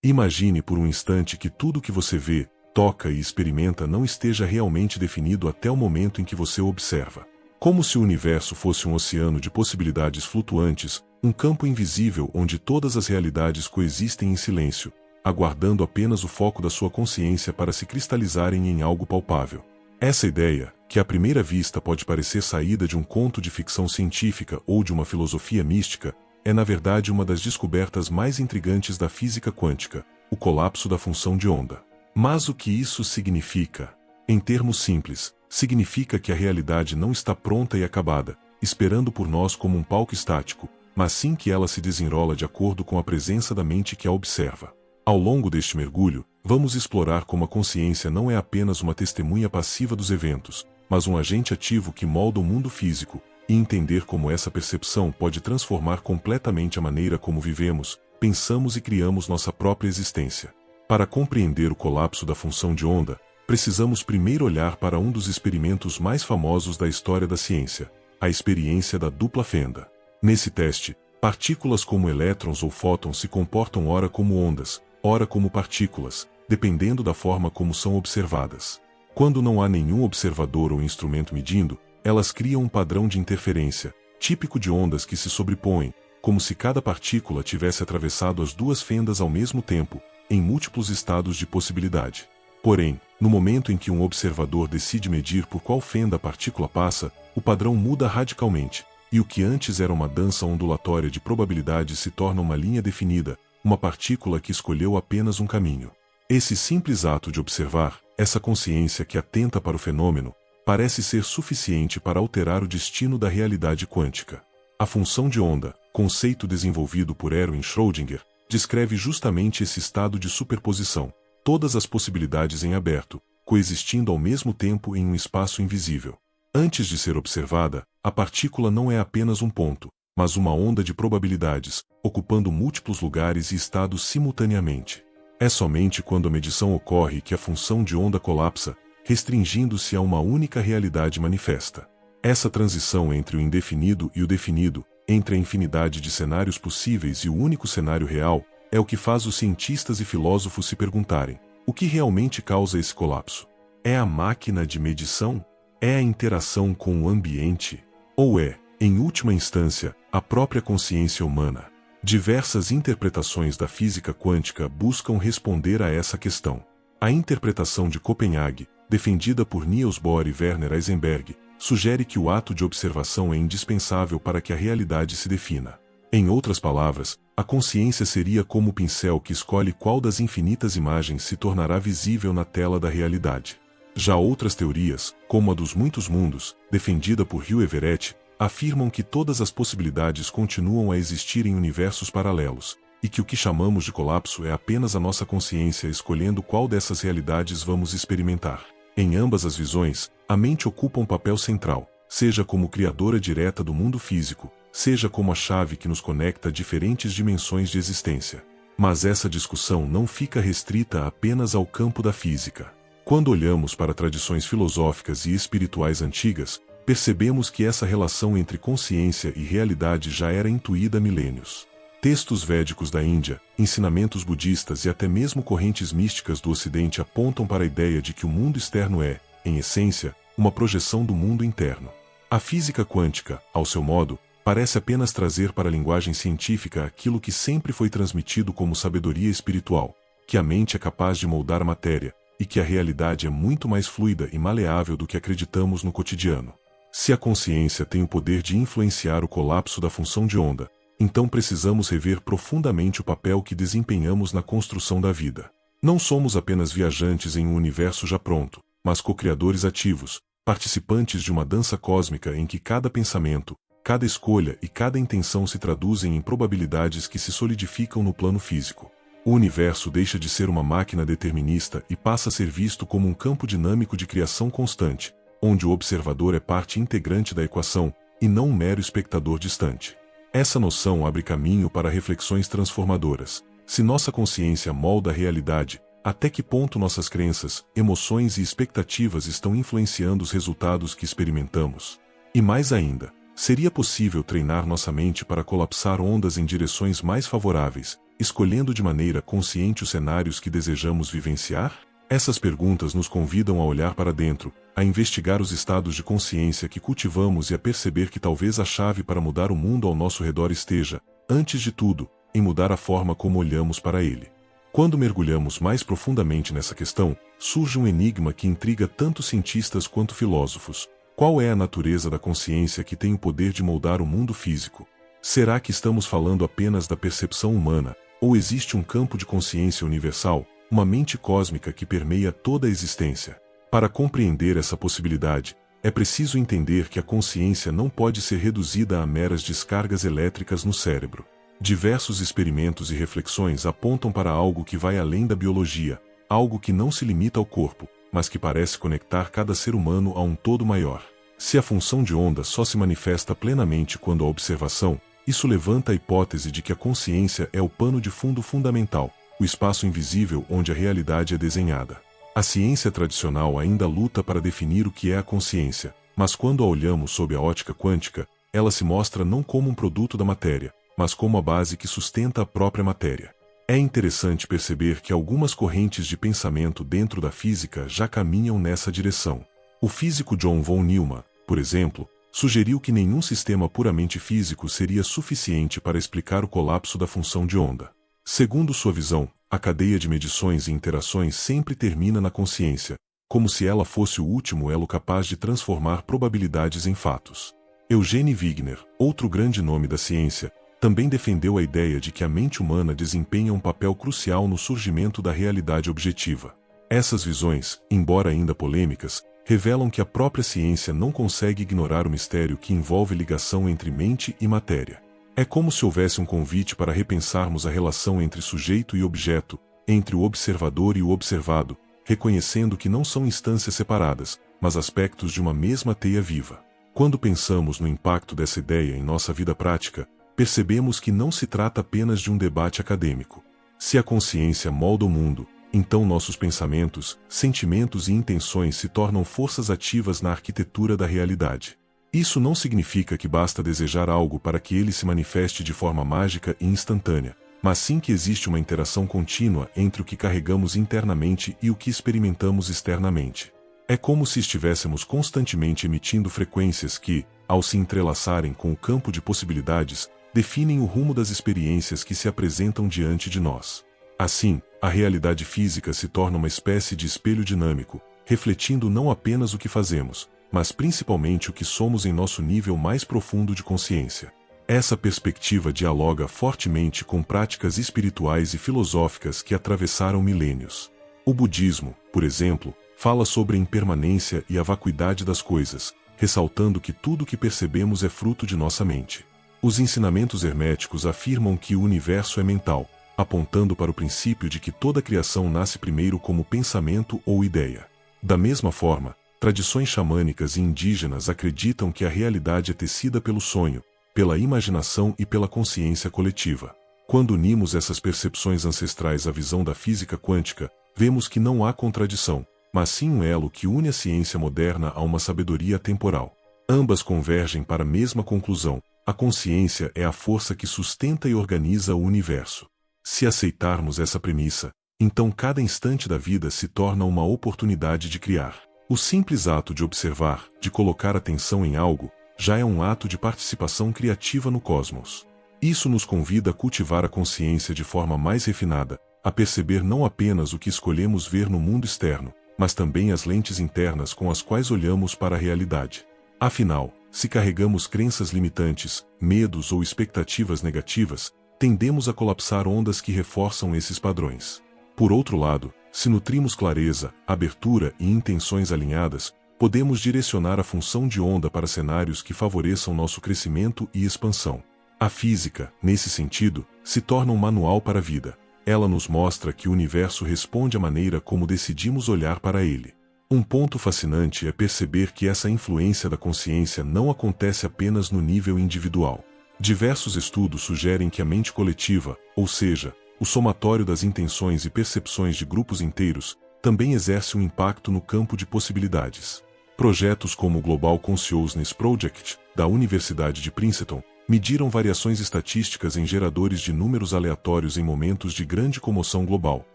Imagine por um instante que tudo que você vê, toca e experimenta não esteja realmente definido até o momento em que você o observa. Como se o universo fosse um oceano de possibilidades flutuantes, um campo invisível onde todas as realidades coexistem em silêncio, aguardando apenas o foco da sua consciência para se cristalizarem em algo palpável. Essa ideia, que à primeira vista pode parecer saída de um conto de ficção científica ou de uma filosofia mística, é na verdade uma das descobertas mais intrigantes da física quântica, o colapso da função de onda. Mas o que isso significa? Em termos simples, significa que a realidade não está pronta e acabada, esperando por nós como um palco estático, mas sim que ela se desenrola de acordo com a presença da mente que a observa. Ao longo deste mergulho, vamos explorar como a consciência não é apenas uma testemunha passiva dos eventos, mas um agente ativo que molda o mundo físico, e entender como essa percepção pode transformar completamente a maneira como vivemos, pensamos e criamos nossa própria existência. Para compreender o colapso da função de onda, precisamos primeiro olhar para um dos experimentos mais famosos da história da ciência, a experiência da dupla fenda. Nesse teste, partículas como elétrons ou fótons se comportam ora como ondas, ora como partículas, dependendo da forma como são observadas. Quando não há nenhum observador ou instrumento medindo, elas criam um padrão de interferência, típico de ondas que se sobrepõem, como se cada partícula tivesse atravessado as duas fendas ao mesmo tempo, em múltiplos estados de possibilidade. Porém, no momento em que um observador decide medir por qual fenda a partícula passa, o padrão muda radicalmente, e o que antes era uma dança ondulatória de probabilidades se torna uma linha definida, uma partícula que escolheu apenas um caminho. Esse simples ato de observar, essa consciência que atenta para o fenômeno, parece ser suficiente para alterar o destino da realidade quântica. A função de onda, conceito desenvolvido por Erwin Schrödinger, descreve justamente esse estado de superposição, todas as possibilidades em aberto, coexistindo ao mesmo tempo em um espaço invisível. Antes de ser observada, a partícula não é apenas um ponto, mas uma onda de probabilidades, ocupando múltiplos lugares e estados simultaneamente. É somente quando a medição ocorre que a função de onda colapsa, restringindo-se a uma única realidade manifesta. Essa transição entre o indefinido e o definido, entre a infinidade de cenários possíveis e o único cenário real, é o que faz os cientistas e filósofos se perguntarem: o que realmente causa esse colapso? É a máquina de medição? É a interação com o ambiente? Ou é, em última instância, a própria consciência humana? Diversas interpretações da física quântica buscam responder a essa questão. A interpretação de Copenhague, defendida por Niels Bohr e Werner Heisenberg, sugere que o ato de observação é indispensável para que a realidade se defina. Em outras palavras, a consciência seria como o pincel que escolhe qual das infinitas imagens se tornará visível na tela da realidade. Já outras teorias, como a dos muitos mundos, defendida por Hugh Everett, afirmam que todas as possibilidades continuam a existir em universos paralelos, e que o que chamamos de colapso é apenas a nossa consciência escolhendo qual dessas realidades vamos experimentar. Em ambas as visões, a mente ocupa um papel central, seja como criadora direta do mundo físico, seja como a chave que nos conecta a diferentes dimensões de existência. Mas essa discussão não fica restrita apenas ao campo da física. Quando olhamos para tradições filosóficas e espirituais antigas, percebemos que essa relação entre consciência e realidade já era intuída há milênios. Textos védicos da Índia, ensinamentos budistas e até mesmo correntes místicas do Ocidente apontam para a ideia de que o mundo externo é, em essência, uma projeção do mundo interno. A física quântica, ao seu modo, parece apenas trazer para a linguagem científica aquilo que sempre foi transmitido como sabedoria espiritual, que a mente é capaz de moldar a matéria, e que a realidade é muito mais fluida e maleável do que acreditamos no cotidiano. Se a consciência tem o poder de influenciar o colapso da função de onda, então precisamos rever profundamente o papel que desempenhamos na construção da vida. Não somos apenas viajantes em um universo já pronto, mas co-criadores ativos, participantes de uma dança cósmica em que cada pensamento, cada escolha e cada intenção se traduzem em probabilidades que se solidificam no plano físico. O universo deixa de ser uma máquina determinista e passa a ser visto como um campo dinâmico de criação constante, onde o observador é parte integrante da equação, e não um mero espectador distante. Essa noção abre caminho para reflexões transformadoras. Se nossa consciência molda a realidade, até que ponto nossas crenças, emoções e expectativas estão influenciando os resultados que experimentamos? E mais ainda, seria possível treinar nossa mente para colapsar ondas em direções mais favoráveis, escolhendo de maneira consciente os cenários que desejamos vivenciar? Essas perguntas nos convidam a olhar para dentro, a investigar os estados de consciência que cultivamos e a perceber que talvez a chave para mudar o mundo ao nosso redor esteja, antes de tudo, em mudar a forma como olhamos para ele. Quando mergulhamos mais profundamente nessa questão, surge um enigma que intriga tanto cientistas quanto filósofos. Qual é a natureza da consciência que tem o poder de moldar o mundo físico? Será que estamos falando apenas da percepção humana, ou existe um campo de consciência universal, uma mente cósmica que permeia toda a existência? Para compreender essa possibilidade, é preciso entender que a consciência não pode ser reduzida a meras descargas elétricas no cérebro. Diversos experimentos e reflexões apontam para algo que vai além da biologia, algo que não se limita ao corpo, mas que parece conectar cada ser humano a um todo maior. Se a função de onda só se manifesta plenamente quando há observação, isso levanta a hipótese de que a consciência é o pano de fundo fundamental, o espaço invisível onde a realidade é desenhada. A ciência tradicional ainda luta para definir o que é a consciência, mas quando a olhamos sob a ótica quântica, ela se mostra não como um produto da matéria, mas como a base que sustenta a própria matéria. É interessante perceber que algumas correntes de pensamento dentro da física já caminham nessa direção. O físico John von Neumann, por exemplo, sugeriu que nenhum sistema puramente físico seria suficiente para explicar o colapso da função de onda. Segundo sua visão, a cadeia de medições e interações sempre termina na consciência, como se ela fosse o último elo capaz de transformar probabilidades em fatos. Eugene Wigner, outro grande nome da ciência, também defendeu a ideia de que a mente humana desempenha um papel crucial no surgimento da realidade objetiva. Essas visões, embora ainda polêmicas, revelam que a própria ciência não consegue ignorar o mistério que envolve ligação entre mente e matéria. É como se houvesse um convite para repensarmos a relação entre sujeito e objeto, entre o observador e o observado, reconhecendo que não são instâncias separadas, mas aspectos de uma mesma teia viva. Quando pensamos no impacto dessa ideia em nossa vida prática, percebemos que não se trata apenas de um debate acadêmico. Se a consciência molda o mundo, então nossos pensamentos, sentimentos e intenções se tornam forças ativas na arquitetura da realidade. Isso não significa que basta desejar algo para que ele se manifeste de forma mágica e instantânea, mas sim que existe uma interação contínua entre o que carregamos internamente e o que experimentamos externamente. É como se estivéssemos constantemente emitindo frequências que, ao se entrelaçarem com o campo de possibilidades, definem o rumo das experiências que se apresentam diante de nós. Assim, a realidade física se torna uma espécie de espelho dinâmico, refletindo não apenas o que fazemos, mas principalmente o que somos em nosso nível mais profundo de consciência. Essa perspectiva dialoga fortemente com práticas espirituais e filosóficas que atravessaram milênios. O budismo, por exemplo, fala sobre a impermanência e a vacuidade das coisas, ressaltando que tudo o que percebemos é fruto de nossa mente. Os ensinamentos herméticos afirmam que o universo é mental, apontando para o princípio de que toda criação nasce primeiro como pensamento ou ideia. Da mesma forma, tradições xamânicas e indígenas acreditam que a realidade é tecida pelo sonho, pela imaginação e pela consciência coletiva. Quando unimos essas percepções ancestrais à visão da física quântica, vemos que não há contradição, mas sim um elo que une a ciência moderna a uma sabedoria atemporal. Ambas convergem para a mesma conclusão: a consciência é a força que sustenta e organiza o universo. Se aceitarmos essa premissa, então cada instante da vida se torna uma oportunidade de criar. O simples ato de observar, de colocar atenção em algo, já é um ato de participação criativa no cosmos. Isso nos convida a cultivar a consciência de forma mais refinada, a perceber não apenas o que escolhemos ver no mundo externo, mas também as lentes internas com as quais olhamos para a realidade. Afinal, se carregamos crenças limitantes, medos ou expectativas negativas, tendemos a colapsar ondas que reforçam esses padrões. Por outro lado, se nutrimos clareza, abertura e intenções alinhadas, podemos direcionar a função de onda para cenários que favoreçam nosso crescimento e expansão. A física, nesse sentido, se torna um manual para a vida. Ela nos mostra que o universo responde à maneira como decidimos olhar para ele. Um ponto fascinante é perceber que essa influência da consciência não acontece apenas no nível individual. Diversos estudos sugerem que a mente coletiva, ou seja, o somatório das intenções e percepções de grupos inteiros, também exerce um impacto no campo de possibilidades. Projetos como o Global Consciousness Project, da Universidade de Princeton, mediram variações estatísticas em geradores de números aleatórios em momentos de grande comoção global,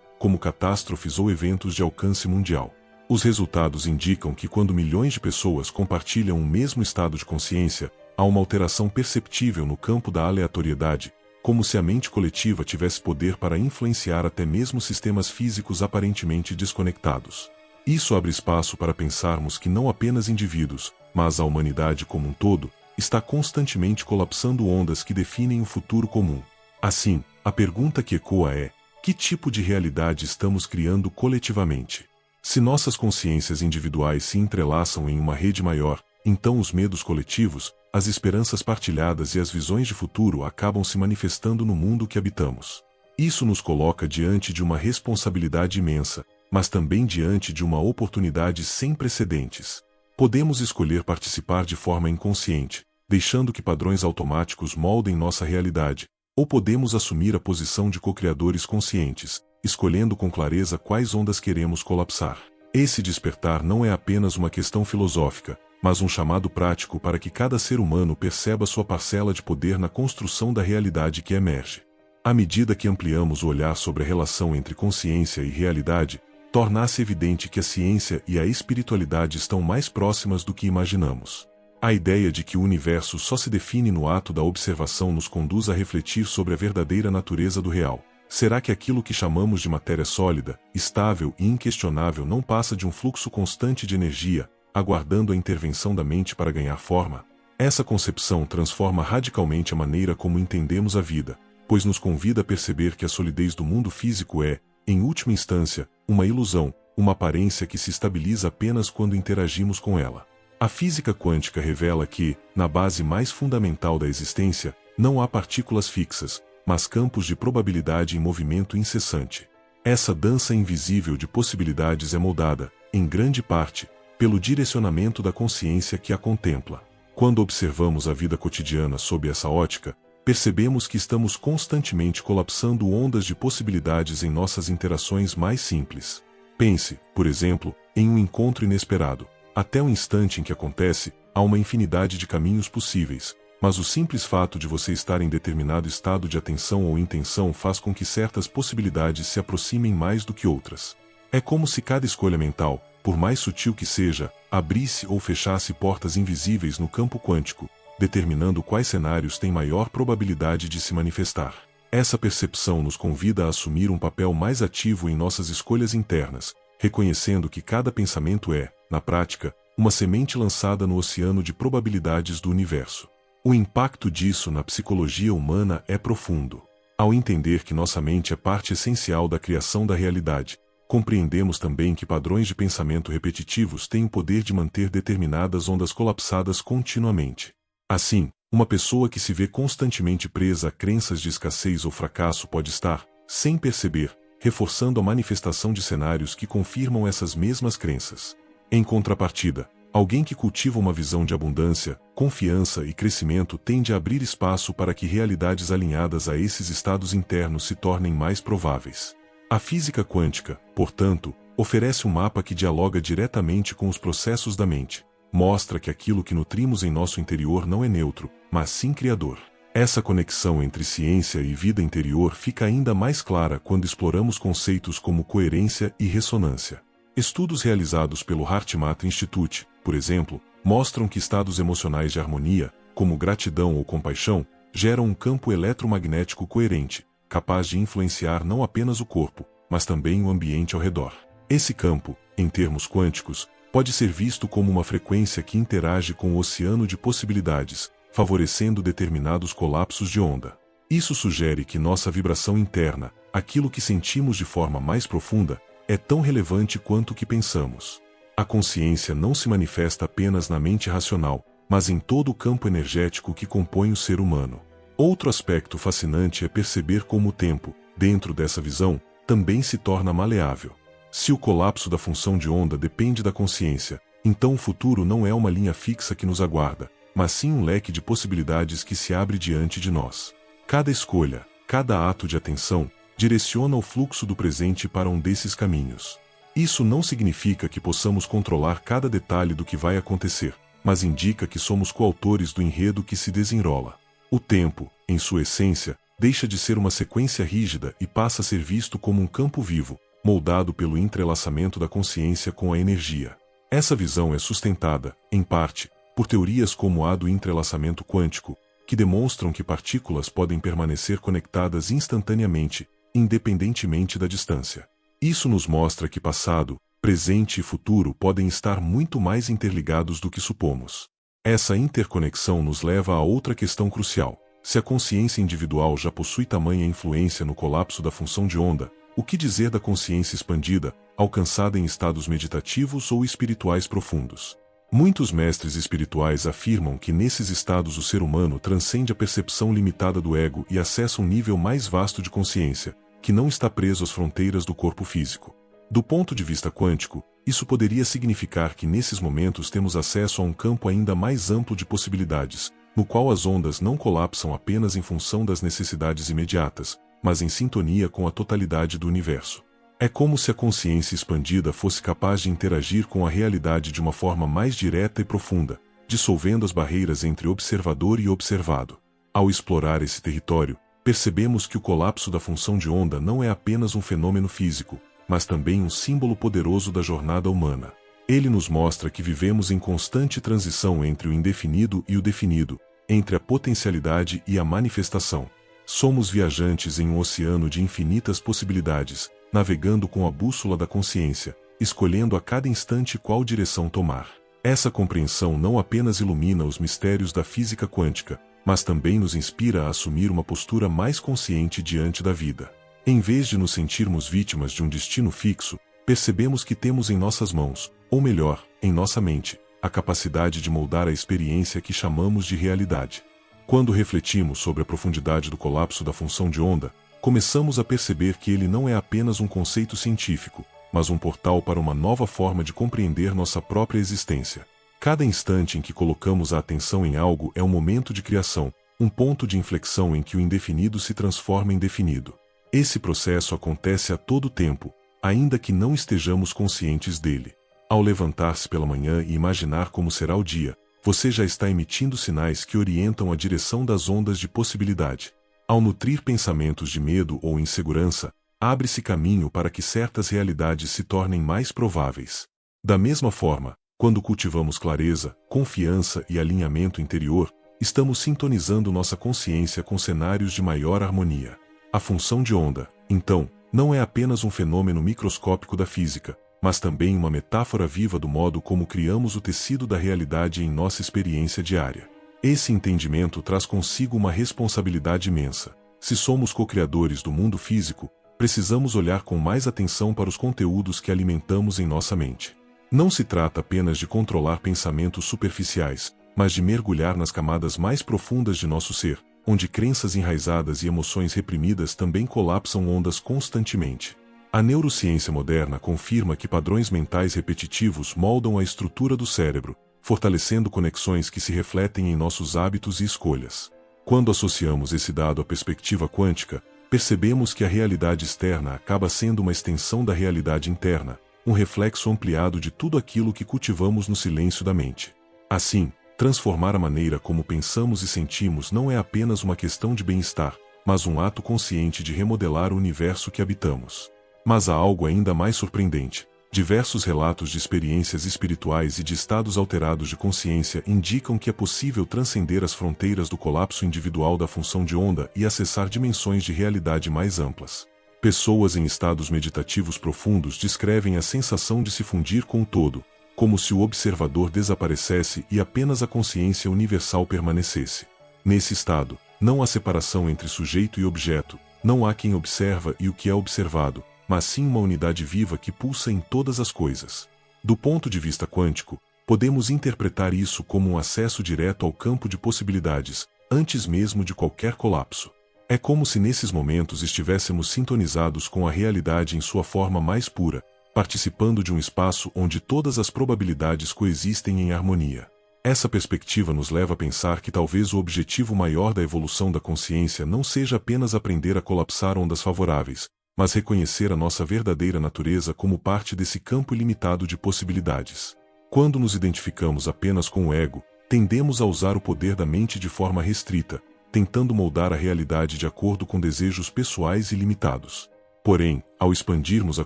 como catástrofes ou eventos de alcance mundial. Os resultados indicam que quando milhões de pessoas compartilham o mesmo estado de consciência, há uma alteração perceptível no campo da aleatoriedade, como se a mente coletiva tivesse poder para influenciar até mesmo sistemas físicos aparentemente desconectados. Isso abre espaço para pensarmos que não apenas indivíduos, mas a humanidade como um todo, está constantemente colapsando ondas que definem o futuro comum. Assim, a pergunta que ecoa é: que tipo de realidade estamos criando coletivamente? Se nossas consciências individuais se entrelaçam em uma rede maior, então os medos coletivos, as esperanças partilhadas e as visões de futuro acabam se manifestando no mundo que habitamos. Isso nos coloca diante de uma responsabilidade imensa, mas também diante de uma oportunidade sem precedentes. Podemos escolher participar de forma inconsciente, deixando que padrões automáticos moldem nossa realidade, ou podemos assumir a posição de co-criadores conscientes, escolhendo com clareza quais ondas queremos colapsar. Esse despertar não é apenas uma questão filosófica, mas um chamado prático para que cada ser humano perceba sua parcela de poder na construção da realidade que emerge. À medida que ampliamos o olhar sobre a relação entre consciência e realidade, torna-se evidente que a ciência e a espiritualidade estão mais próximas do que imaginamos. A ideia de que o universo só se define no ato da observação nos conduz a refletir sobre a verdadeira natureza do real. Será que aquilo que chamamos de matéria sólida, estável e inquestionável não passa de um fluxo constante de energia, aguardando a intervenção da mente para ganhar forma? Essa concepção transforma radicalmente a maneira como entendemos a vida, pois nos convida a perceber que a solidez do mundo físico é, em última instância, uma ilusão, uma aparência que se estabiliza apenas quando interagimos com ela. A física quântica revela que, na base mais fundamental da existência, não há partículas fixas, mas campos de probabilidade em movimento incessante. Essa dança invisível de possibilidades é moldada, em grande parte, pelo direcionamento da consciência que a contempla. Quando observamos a vida cotidiana sob essa ótica, percebemos que estamos constantemente colapsando ondas de possibilidades em nossas interações mais simples. Pense, por exemplo, em um encontro inesperado. Até o instante em que acontece, há uma infinidade de caminhos possíveis, mas o simples fato de você estar em determinado estado de atenção ou intenção faz com que certas possibilidades se aproximem mais do que outras. É como se cada escolha mental, por mais sutil que seja, abrisse ou fechasse portas invisíveis no campo quântico, determinando quais cenários têm maior probabilidade de se manifestar. Essa percepção nos convida a assumir um papel mais ativo em nossas escolhas internas, reconhecendo que cada pensamento é, na prática, uma semente lançada no oceano de probabilidades do universo. O impacto disso na psicologia humana é profundo. Ao entender que nossa mente é parte essencial da criação da realidade, compreendemos também que padrões de pensamento repetitivos têm o poder de manter determinadas ondas colapsadas continuamente. Assim, uma pessoa que se vê constantemente presa a crenças de escassez ou fracasso pode estar, sem perceber, reforçando a manifestação de cenários que confirmam essas mesmas crenças. Em contrapartida, alguém que cultiva uma visão de abundância, confiança e crescimento tende a abrir espaço para que realidades alinhadas a esses estados internos se tornem mais prováveis. A física quântica, portanto, oferece um mapa que dialoga diretamente com os processos da mente. Mostra que aquilo que nutrimos em nosso interior não é neutro, mas sim criador. Essa conexão entre ciência e vida interior fica ainda mais clara quando exploramos conceitos como coerência e ressonância. Estudos realizados pelo HeartMath Institute, por exemplo, mostram que estados emocionais de harmonia, como gratidão ou compaixão, geram um campo eletromagnético coerente, capaz de influenciar não apenas o corpo, mas também o ambiente ao redor. Esse campo, em termos quânticos, pode ser visto como uma frequência que interage com o oceano de possibilidades, favorecendo determinados colapsos de onda. Isso sugere que nossa vibração interna, aquilo que sentimos de forma mais profunda, é tão relevante quanto o que pensamos. A consciência não se manifesta apenas na mente racional, mas em todo o campo energético que compõe o ser humano. Outro aspecto fascinante é perceber como o tempo, dentro dessa visão, também se torna maleável. Se o colapso da função de onda depende da consciência, então o futuro não é uma linha fixa que nos aguarda, mas sim um leque de possibilidades que se abre diante de nós. Cada escolha, cada ato de atenção, direciona o fluxo do presente para um desses caminhos. Isso não significa que possamos controlar cada detalhe do que vai acontecer, mas indica que somos coautores do enredo que se desenrola. O tempo, em sua essência, deixa de ser uma sequência rígida e passa a ser visto como um campo vivo, moldado pelo entrelaçamento da consciência com a energia. Essa visão é sustentada, em parte, por teorias como a do entrelaçamento quântico, que demonstram que partículas podem permanecer conectadas instantaneamente, independentemente da distância. Isso nos mostra que passado, presente e futuro podem estar muito mais interligados do que supomos. Essa interconexão nos leva a outra questão crucial. Se a consciência individual já possui tamanha influência no colapso da função de onda, o que dizer da consciência expandida, alcançada em estados meditativos ou espirituais profundos? Muitos mestres espirituais afirmam que nesses estados o ser humano transcende a percepção limitada do ego e acessa um nível mais vasto de consciência, que não está preso às fronteiras do corpo físico. Do ponto de vista quântico, isso poderia significar que nesses momentos temos acesso a um campo ainda mais amplo de possibilidades, no qual as ondas não colapsam apenas em função das necessidades imediatas, mas em sintonia com a totalidade do universo. É como se a consciência expandida fosse capaz de interagir com a realidade de uma forma mais direta e profunda, dissolvendo as barreiras entre observador e observado. Ao explorar esse território, percebemos que o colapso da função de onda não é apenas um fenômeno físico, mas também um símbolo poderoso da jornada humana. Ele nos mostra que vivemos em constante transição entre o indefinido e o definido, entre a potencialidade e a manifestação. Somos viajantes em um oceano de infinitas possibilidades, navegando com a bússola da consciência, escolhendo a cada instante qual direção tomar. Essa compreensão não apenas ilumina os mistérios da física quântica, mas também nos inspira a assumir uma postura mais consciente diante da vida. Em vez de nos sentirmos vítimas de um destino fixo, percebemos que temos em nossas mãos, ou melhor, em nossa mente, a capacidade de moldar a experiência que chamamos de realidade. Quando refletimos sobre a profundidade do colapso da função de onda, começamos a perceber que ele não é apenas um conceito científico, mas um portal para uma nova forma de compreender nossa própria existência. Cada instante em que colocamos a atenção em algo é um momento de criação, um ponto de inflexão em que o indefinido se transforma em definido. Esse processo acontece a todo tempo, ainda que não estejamos conscientes dele. Ao levantar-se pela manhã e imaginar como será o dia, você já está emitindo sinais que orientam a direção das ondas de possibilidade. Ao nutrir pensamentos de medo ou insegurança, abre-se caminho para que certas realidades se tornem mais prováveis. Da mesma forma, quando cultivamos clareza, confiança e alinhamento interior, estamos sintonizando nossa consciência com cenários de maior harmonia. A função de onda, então, não é apenas um fenômeno microscópico da física, mas também uma metáfora viva do modo como criamos o tecido da realidade em nossa experiência diária. Esse entendimento traz consigo uma responsabilidade imensa. Se somos co-criadores do mundo físico, precisamos olhar com mais atenção para os conteúdos que alimentamos em nossa mente. Não se trata apenas de controlar pensamentos superficiais, mas de mergulhar nas camadas mais profundas de nosso ser, onde crenças enraizadas e emoções reprimidas também colapsam ondas constantemente. A neurociência moderna confirma que padrões mentais repetitivos moldam a estrutura do cérebro, fortalecendo conexões que se refletem em nossos hábitos e escolhas. Quando associamos esse dado à perspectiva quântica, percebemos que a realidade externa acaba sendo uma extensão da realidade interna, um reflexo ampliado de tudo aquilo que cultivamos no silêncio da mente. Assim, transformar a maneira como pensamos e sentimos não é apenas uma questão de bem-estar, mas um ato consciente de remodelar o universo que habitamos. Mas há algo ainda mais surpreendente. Diversos relatos de experiências espirituais e de estados alterados de consciência indicam que é possível transcender as fronteiras do colapso individual da função de onda e acessar dimensões de realidade mais amplas. Pessoas em estados meditativos profundos descrevem a sensação de se fundir com o todo, como se o observador desaparecesse e apenas a consciência universal permanecesse. Nesse estado, não há separação entre sujeito e objeto, não há quem observa e o que é observado, mas sim uma unidade viva que pulsa em todas as coisas. Do ponto de vista quântico, podemos interpretar isso como um acesso direto ao campo de possibilidades, antes mesmo de qualquer colapso. É como se nesses momentos estivéssemos sintonizados com a realidade em sua forma mais pura, participando de um espaço onde todas as probabilidades coexistem em harmonia. Essa perspectiva nos leva a pensar que talvez o objetivo maior da evolução da consciência não seja apenas aprender a colapsar ondas favoráveis, mas reconhecer a nossa verdadeira natureza como parte desse campo ilimitado de possibilidades. Quando nos identificamos apenas com o ego, tendemos a usar o poder da mente de forma restrita, tentando moldar a realidade de acordo com desejos pessoais ilimitados. Porém, ao expandirmos a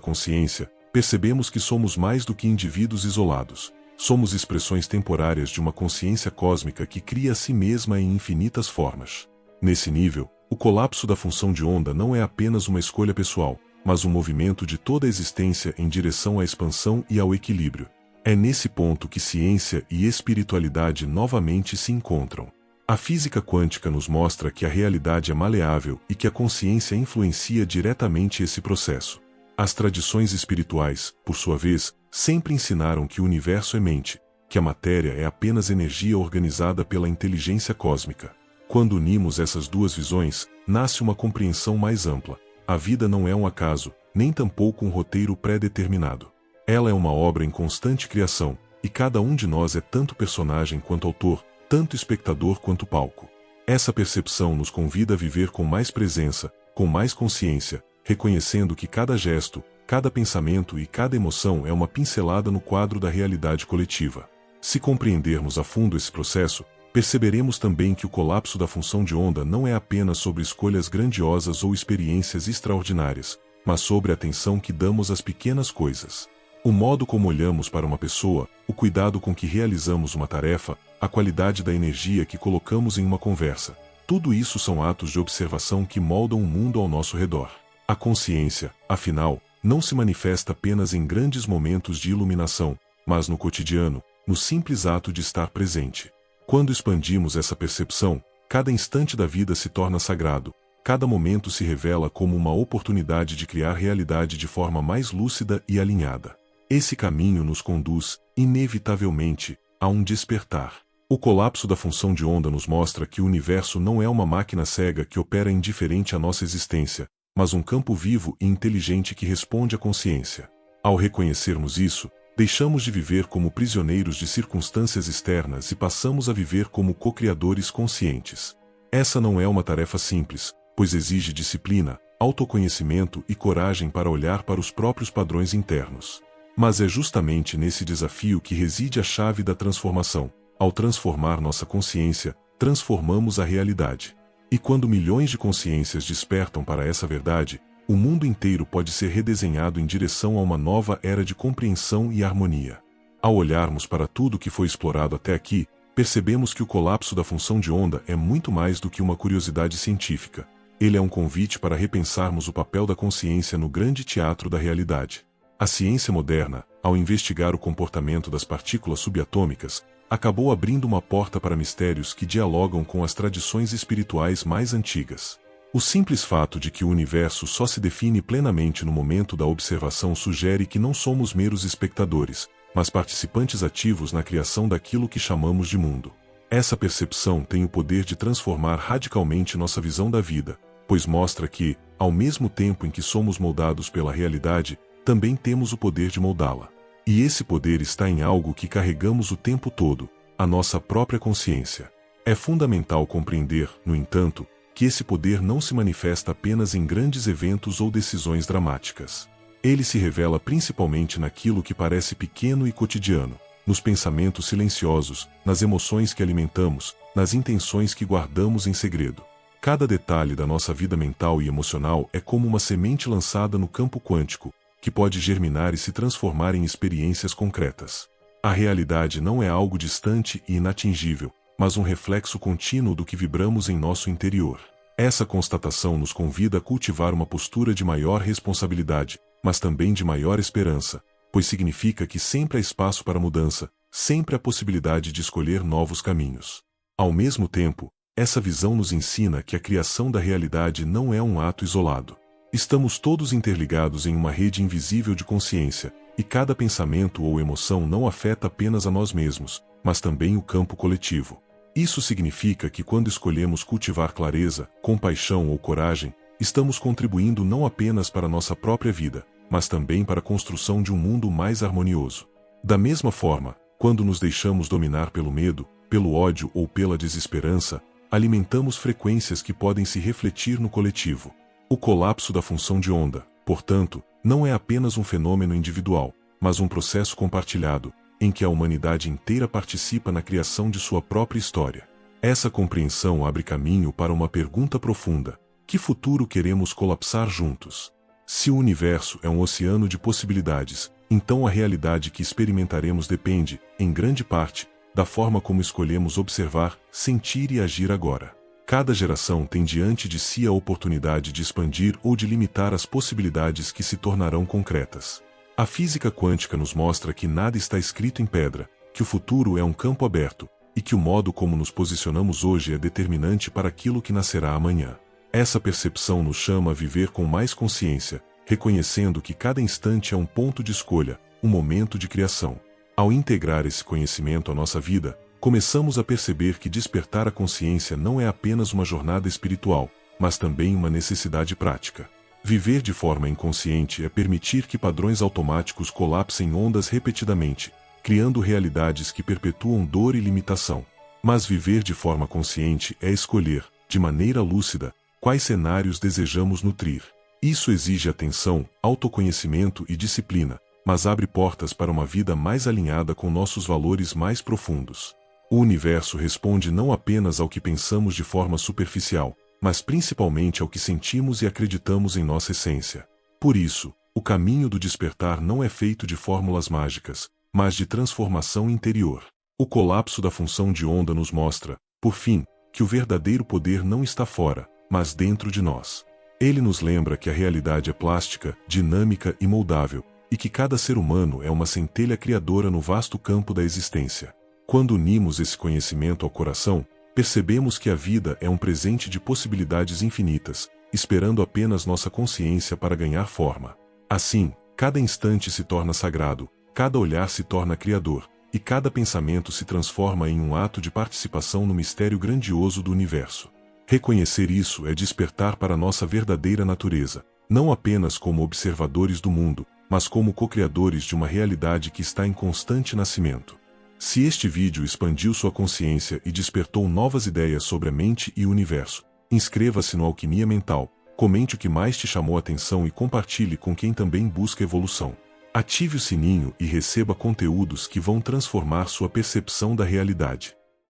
consciência, percebemos que somos mais do que indivíduos isolados. Somos expressões temporárias de uma consciência cósmica que cria a si mesma em infinitas formas. Nesse nível, o colapso da função de onda não é apenas uma escolha pessoal, mas um movimento de toda a existência em direção à expansão e ao equilíbrio. É nesse ponto que ciência e espiritualidade novamente se encontram. A física quântica nos mostra que a realidade é maleável e que a consciência influencia diretamente esse processo. As tradições espirituais, por sua vez, sempre ensinaram que o universo é mente, que a matéria é apenas energia organizada pela inteligência cósmica. Quando unimos essas duas visões, nasce uma compreensão mais ampla. A vida não é um acaso, nem tampouco um roteiro pré-determinado. Ela é uma obra em constante criação, e cada um de nós é tanto personagem quanto autor, tanto espectador quanto palco. Essa percepção nos convida a viver com mais presença, com mais consciência, reconhecendo que cada gesto, cada pensamento e cada emoção é uma pincelada no quadro da realidade coletiva. Se compreendermos a fundo esse processo, perceberemos também que o colapso da função de onda não é apenas sobre escolhas grandiosas ou experiências extraordinárias, mas sobre a atenção que damos às pequenas coisas. O modo como olhamos para uma pessoa, o cuidado com que realizamos uma tarefa, a qualidade da energia que colocamos em uma conversa. Tudo isso são atos de observação que moldam o mundo ao nosso redor. A consciência, afinal, não se manifesta apenas em grandes momentos de iluminação, mas no cotidiano, no simples ato de estar presente. Quando expandimos essa percepção, cada instante da vida se torna sagrado, cada momento se revela como uma oportunidade de criar realidade de forma mais lúcida e alinhada. Esse caminho nos conduz, inevitavelmente, a um despertar. O colapso da função de onda nos mostra que o universo não é uma máquina cega que opera indiferente à nossa existência, mas um campo vivo e inteligente que responde à consciência. Ao reconhecermos isso, deixamos de viver como prisioneiros de circunstâncias externas e passamos a viver como co-criadores conscientes. Essa não é uma tarefa simples, pois exige disciplina, autoconhecimento e coragem para olhar para os próprios padrões internos. Mas é justamente nesse desafio que reside a chave da transformação. Ao transformar nossa consciência, transformamos a realidade. E quando milhões de consciências despertam para essa verdade, o mundo inteiro pode ser redesenhado em direção a uma nova era de compreensão e harmonia. Ao olharmos para tudo que foi explorado até aqui, percebemos que o colapso da função de onda é muito mais do que uma curiosidade científica. Ele é um convite para repensarmos o papel da consciência no grande teatro da realidade. A ciência moderna, ao investigar o comportamento das partículas subatômicas, acabou abrindo uma porta para mistérios que dialogam com as tradições espirituais mais antigas. O simples fato de que o universo só se define plenamente no momento da observação sugere que não somos meros espectadores, mas participantes ativos na criação daquilo que chamamos de mundo. Essa percepção tem o poder de transformar radicalmente nossa visão da vida, pois mostra que, ao mesmo tempo em que somos moldados pela realidade, também temos o poder de moldá-la. E esse poder está em algo que carregamos o tempo todo, a nossa própria consciência. É fundamental compreender, no entanto, que esse poder não se manifesta apenas em grandes eventos ou decisões dramáticas. Ele se revela principalmente naquilo que parece pequeno e cotidiano, nos pensamentos silenciosos, nas emoções que alimentamos, nas intenções que guardamos em segredo. Cada detalhe da nossa vida mental e emocional é como uma semente lançada no campo quântico, que pode germinar e se transformar em experiências concretas. A realidade não é algo distante e inatingível, mas um reflexo contínuo do que vibramos em nosso interior. Essa constatação nos convida a cultivar uma postura de maior responsabilidade, mas também de maior esperança, pois significa que sempre há espaço para mudança, sempre há possibilidade de escolher novos caminhos. Ao mesmo tempo, essa visão nos ensina que a criação da realidade não é um ato isolado. Estamos todos interligados em uma rede invisível de consciência, e cada pensamento ou emoção não afeta apenas a nós mesmos, mas também o campo coletivo. Isso significa que quando escolhemos cultivar clareza, compaixão ou coragem, estamos contribuindo não apenas para nossa própria vida, mas também para a construção de um mundo mais harmonioso. Da mesma forma, quando nos deixamos dominar pelo medo, pelo ódio ou pela desesperança, alimentamos frequências que podem se refletir no coletivo. O colapso da função de onda, Portanto, não é apenas um fenômeno individual, mas um processo compartilhado, em que a humanidade inteira participa na criação de sua própria história. Essa compreensão abre caminho para uma pergunta profunda: que futuro queremos colapsar juntos? Se o universo é um oceano de possibilidades, então a realidade que experimentaremos depende, em grande parte, da forma como escolhemos observar, sentir e agir agora. Cada geração tem diante de si a oportunidade de expandir ou de limitar as possibilidades que se tornarão concretas. A física quântica nos mostra que nada está escrito em pedra, que o futuro é um campo aberto, e que o modo como nos posicionamos hoje é determinante para aquilo que nascerá amanhã. Essa percepção nos chama a viver com mais consciência, reconhecendo que cada instante é um ponto de escolha, um momento de criação. Ao integrar esse conhecimento à nossa vida, começamos a perceber que despertar a consciência não é apenas uma jornada espiritual, mas também uma necessidade prática. Viver de forma inconsciente é permitir que padrões automáticos colapsem ondas repetidamente, criando realidades que perpetuam dor e limitação. Mas viver de forma consciente é escolher, de maneira lúcida, quais cenários desejamos nutrir. Isso exige atenção, autoconhecimento e disciplina, mas abre portas para uma vida mais alinhada com nossos valores mais profundos. O universo responde não apenas ao que pensamos de forma superficial, mas principalmente ao que sentimos e acreditamos em nossa essência. Por isso, o caminho do despertar não é feito de fórmulas mágicas, mas de transformação interior. O colapso da função de onda nos mostra, por fim, que o verdadeiro poder não está fora, mas dentro de nós. Ele nos lembra que a realidade é plástica, dinâmica e moldável, e que cada ser humano é uma centelha criadora no vasto campo da existência. Quando unimos esse conhecimento ao coração, percebemos que a vida é um presente de possibilidades infinitas, esperando apenas nossa consciência para ganhar forma. Assim, cada instante se torna sagrado, cada olhar se torna criador, e cada pensamento se transforma em um ato de participação no mistério grandioso do universo. Reconhecer isso é despertar para nossa verdadeira natureza, não apenas como observadores do mundo, mas como co-criadores de uma realidade que está em constante nascimento. Se este vídeo expandiu sua consciência e despertou novas ideias sobre a mente e o universo, inscreva-se no Alquimia Mental, comente o que mais te chamou a atenção e compartilhe com quem também busca evolução. Ative o sininho e receba conteúdos que vão transformar sua percepção da realidade.